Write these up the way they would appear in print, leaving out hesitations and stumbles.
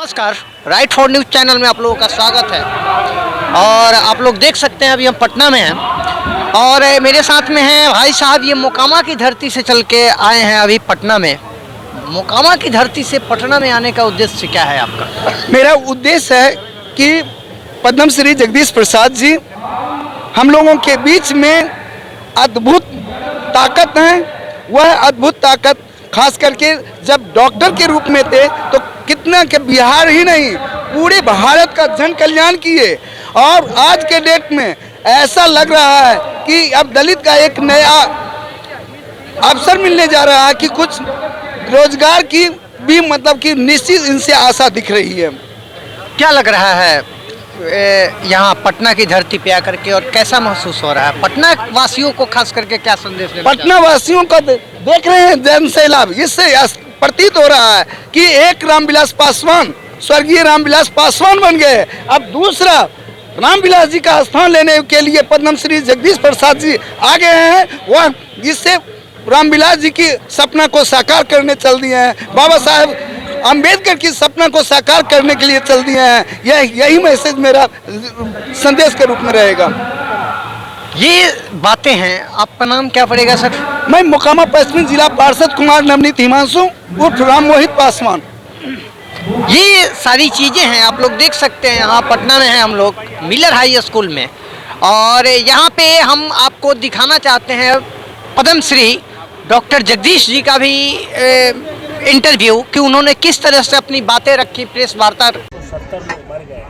नमस्कार, right for news channel में आप लोगों का स्वागत है। और आप लोग देख सकते हैं अभी हम पटना में हैं और मेरे साथ में हैं भाई साहब। ये मोकामा की धरती से चल के आए हैं अभी पटना में। मोकामा की धरती से पटना में आने का उद्देश्य क्या है आपका? मेरा उद्देश्य है कि पद्म श्री जगदीश प्रसाद जी हम लोगों के बीच में अद्भुत ताकत है। वह अद्भुत ताकत खास करके जब डॉक्टर के रूप में थे तो कितना के बिहार ही नहीं पूरे भारत का जन कल्याण किए। और आज के डेट में ऐसा लग रहा है कि अब दलित का एक नया अवसर मिलने जा रहा है कि कुछ रोजगार की भी मतलब कि निश्चित इनसे आशा दिख रही है। क्या लग रहा है यहाँ पटना की धरती पे आकर के और कैसा महसूस हो रहा है? पटना वासियों को खास करके क्या संदेश देना? पटना वासियों का देख रहे हैं जन सैलाब, इससे प्रतीत हो रहा है कि एक रामविलास पासवान स्वर्गीय रामविलास पासवान बन गए। अब दूसरा रामविलास जी का स्थान लेने के लिए पद्म श्री जगदीश प्रसाद जी आ गए हैं। वह जिससे रामविलास जी की सपना को साकार करने चल दिए हैं, बाबा साहब अंबेडकर की सपना को साकार करने के लिए चल दिए हैं। यही मैसेज मेरा संदेश के रूप में रहेगा। ये बातें हैं। आपका नाम क्या पड़ेगा सर? मैं मोकामा पश्चिमी जिला पार्षद कुमार नवनीत हिमांशु उर्फ राम मोहित पासवान। ये सारी चीज़ें हैं, आप लोग देख सकते हैं। यहाँ पटना में हैं हम लोग मिलर हाई स्कूल में और यहाँ पे हम आपको दिखाना चाहते हैं पद्म श्री डॉक्टर जगदीश जी का भी इंटरव्यू कि उन्होंने किस तरह से अपनी बातें रखी प्रेस वार्ता। 70 लोग मर गए,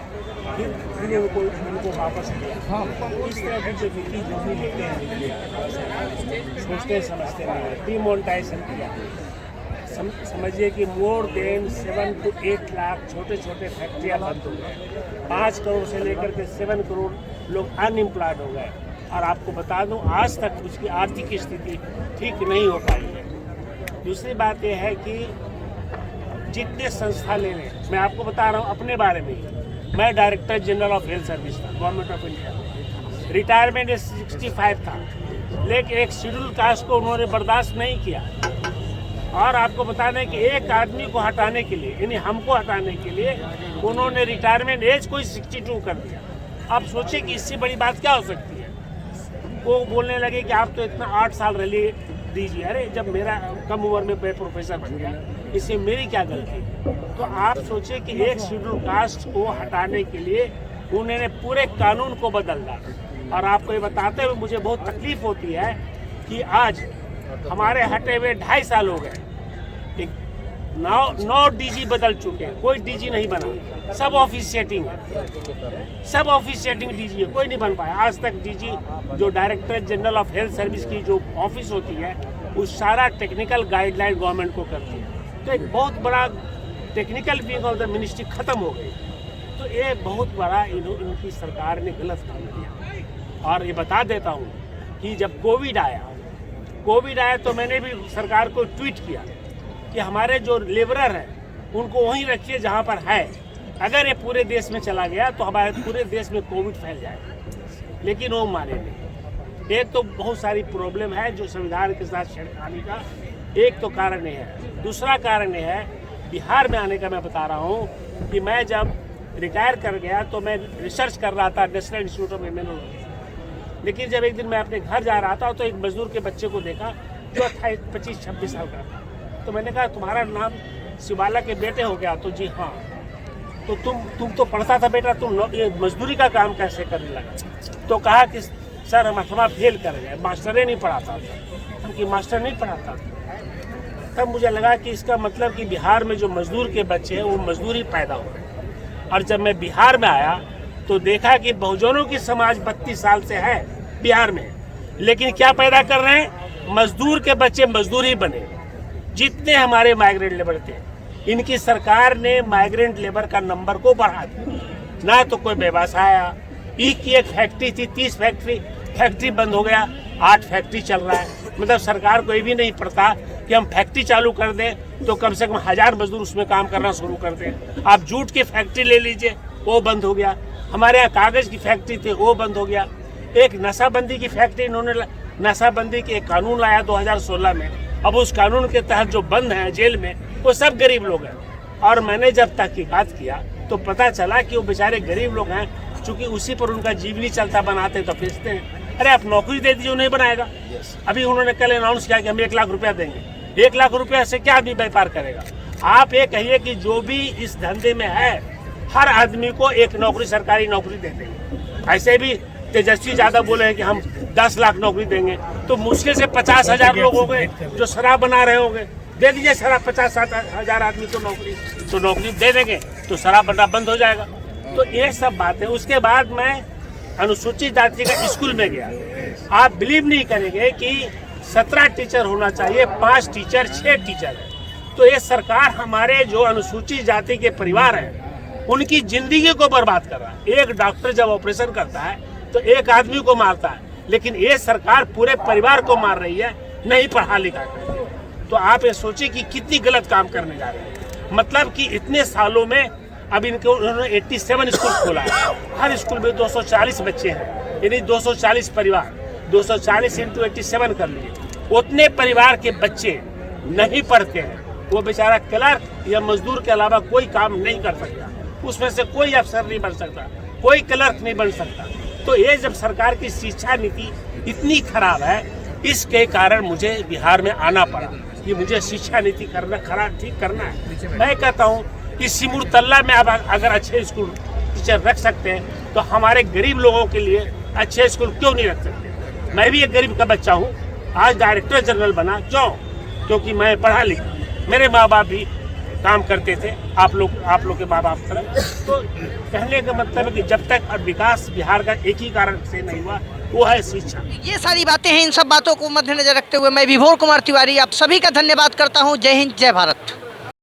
फिर उनको वापस लिया। इस तरह की जो नीति जो भी लेते हैं सोचते समझते नहीं, डिमोनेटाइजेशन किया। समझिए कि मोर देन 7 to 8 लाख छोटे छोटे फैक्ट्रियाँ बंद हो गए। 5 करोड़ से लेकर के 7 करोड़ लोग अनएम्प्लॉयड हो गए। और आपको बता दूं आज तक उसकी आर्थिक स्थिति ठीक नहीं हो पाई है। दूसरी बात यह है कि जितने संस्था ले लें, मैं आपको बता रहा हूँ अपने बारे में ही। मैं director general of health service था गवर्नमेंट ऑफ इंडिया। रिटायरमेंट 65 था, लेकिन एक शेड्यूल कास्ट को उन्होंने बर्दाश्त नहीं किया। और आपको बता दें कि एक आदमी को हटाने के लिए यानी हमको हटाने के लिए उन्होंने रिटायरमेंट एज को 62 कर दिया। अब सोचिए कि इससे बड़ी बात क्या हो सकती है। वो बोलने लगे कि आप तो इतना 8 साल रह लिए दीजिए। अरे जब मेरा कम उम्र में मैं प्रोफेसर बन गया, इससे मेरी क्या गलती? तो आप सोचिए कि एक शेड्यूल कास्ट को हटाने के लिए उन्होंने पूरे कानून को बदल डाला। और आपको ये बताते हुए मुझे बहुत तकलीफ होती है कि आज हमारे हटे हुए 2.5 साल हो गए। 9 डीजी बदल चुके हैं, कोई डीजी नहीं बना। सब ऑफिशिएटिंग है, सब ऑफिशिएटिंग डीजी है, कोई नहीं बन पाया आज तक। डीजी जो director general of health service की जो ऑफिस होती है वो सारा टेक्निकल गाइडलाइन गवर्नमेंट को करती है। तो एक बहुत बड़ा technical wing of the ministry खत्म हो गई। तो ये बहुत बड़ा इनकी सरकार ने गलत काम किया। और ये बता देता हूँ कि जब कोविड आया तो मैंने भी सरकार को ट्वीट किया कि हमारे जो लेबरर हैं उनको वहीं रखिए जहाँ पर है। अगर ये पूरे देश में चला गया तो हमारे पूरे देश में कोविड फैल जाएगा, लेकिन वो माने नहीं। एक तो बहुत सारी प्रॉब्लम है जो संविधान के साथ छेड़खानी का एक तो कारण ये है। दूसरा कारण ये है बिहार में आने का। मैं बता रहा हूँ कि मैं जब रिटायर कर गया तो मैं रिसर्च कर रहा था नेशनल इंस्टीट्यूट ऑफ इम्यूनोलॉजी। लेकिन जब एक दिन मैं अपने घर जा रहा था तो एक मजदूर के बच्चे को देखा जो 25-26 साल का था। तो मैंने कहा तुम्हारा नाम शिवाला के बेटे हो गया? तो जी हाँ। तो तुम तो पढ़ता था बेटा, तुम ये मजदूरी का काम कैसे करने लगा? तो कहा कि सर हम फेल कर गए, मास्टरे नहीं पढ़ाता था। क्योंकि मास्टर नहीं पढ़ाता था। तब मुझे लगा कि इसका मतलब कि बिहार में जो मजदूर के बच्चे हैं वो मजदूरी पैदा हो रहे। और जब मैं बिहार में आया तो देखा कि बहुजनों की समाज 32 साल से है बिहार में, लेकिन क्या पैदा कर रहे हैं? मजदूर के बच्चे मजदूर ही बने। जितने हमारे माइग्रेंट लेबर थे, इनकी सरकार ने माइग्रेंट लेबर का नंबर को बढ़ा दिया। ना तो कोई व्यवसाय आया। की एक फैक्ट्री थी, 30 फैक्ट्री बंद हो गया, 8 फैक्ट्री चल रहा है। मतलब सरकार को ये भी नहीं पड़ता कि हम फैक्ट्री चालू कर दें तो कम से कम 1000 मजदूर उसमें काम करना शुरू कर दें। आप जूट की फैक्ट्री ले लीजिए, वो बंद हो गया। हमारे यहाँ कागज़ की फैक्ट्री थी, वो बंद हो गया। एक नशाबंदी की फैक्ट्री, इन्होंने नशाबंदी के एक कानून लाया 2016 में। अब उस कानून के तहत जो बंद हैं जेल में वो सब गरीब लोग हैं। और मैंने जब तहकीकात किया तो पता चला कि वो बेचारे गरीब लोग हैं, चूंकि उसी पर उनका जीवनी चलता, बनाते तो बेचते हैं। अरे आप नौकरी दे दीजिए, नहीं बनाएगा। अभी उन्होंने कल अनाउंस किया कि हम 1 लाख रुपया देंगे। 1 लाख रुपया से क्या आदमी व्यापार करेगा? आप ये कहिए कि जो भी इस धंधे में है हर आदमी को एक नौकरी, सरकारी नौकरी दे देंगे। ऐसे भी तेजस्वी यादव बोले हैं कि हम 10 लाख नौकरी देंगे, तो मुश्किल से 50,000 लोग हो गए जो शराब बना रहे होंगे। दे दीजिए शराब 50-60,000 आदमी को नौकरी, तो नौकरी दे देंगे तो शराब बनना बंद हो जाएगा। तो ये सब बातें। उसके बाद मैं अनुसूचित जाति का स्कूल में गया। आप बिलीव नहीं करेंगे कि 17 टीचर होना चाहिए, 5 टीचर 6 टीचर है। तो ये सरकार हमारे जो अनुसूचित जाति के परिवार हैं उनकी जिंदगी को बर्बाद कर रहा है। एक डॉक्टर जब ऑपरेशन करता है तो एक आदमी को मारता है, लेकिन ये सरकार पूरे परिवार को मार रही है, नहीं पढ़ा लिखा कर। तो आप ये सोचिए कि कितनी गलत काम करने जा रहे हैं। मतलब कि इतने सालों में अब इनको उन्होंने 87 स्कूल खोला है। हर स्कूल में 240 बच्चे हैं, यानी 240 परिवार, 240 × 87 कर लिए। उतने परिवार के बच्चे नहीं पढ़ते हैं, वो बेचारा क्लर्क या मजदूर के अलावा कोई काम नहीं कर सकता। उसमें से कोई अफसर नहीं बन सकता, कोई क्लर्क नहीं बन सकता। तो ये जब सरकार की शिक्षा नीति इतनी खराब है, इसके कारण मुझे बिहार में आना पड़ा कि मुझे शिक्षा नीति करना खराब ठीक करना है। मैं कहता हूँ कि सिमुरतल्ला में आप अगर अच्छे स्कूल टीचर रख सकते हैं तो हमारे गरीब लोगों के लिए अच्छे स्कूल क्यों नहीं रख सकते? मैं भी एक गरीब का बच्चा हूँ, आज डायरेक्टर जनरल बना। क्यों? क्योंकि मैं पढ़ा लिखा, मेरे माँ बाप भी काम करते थे, आप लोग के माँ बाप तरह। तो कहने का मतलब है कि जब तक विकास बिहार का एक ही कारण से नहीं हुआ, वो है शिक्षा। ये सारी बातें हैं। इन सब बातों को मद्देनजर रखते हुए मैं विभोर कुमार तिवारी आप सभी का धन्यवाद करता हूँ। जय हिंद, जय भारत।